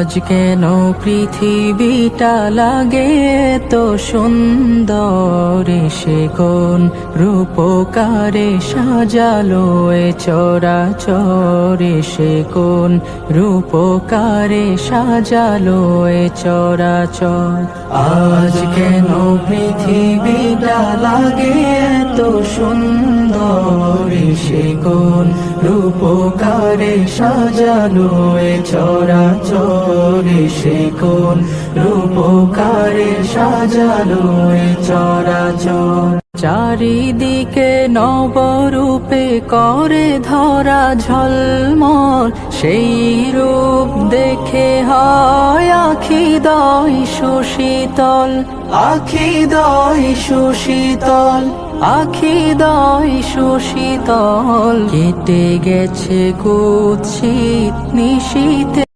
আজ কেন পৃথিবীটা লাগে তো সুন্দর, সে কোন রূপকারে সাজালো এ চরাচর, সে কোন রূপকারে সাজালো এ চরাচর। আজ কেন পৃথিবীটা লাগে তো সুন্দর, সে কোন রূপকারে সাজালো এ চরাচর, সে কোন রূপকারে সাজালো এ চরাচর। চারিদিকে নবরূপে করে ধরা ঝলমল, সেই রূপ দেখে হয় আখিদয় সুশীতল, আখিদয় সুশীতল, আখিদয় সুশীতল। কেটে গেছে কুৎসিত নিশীথে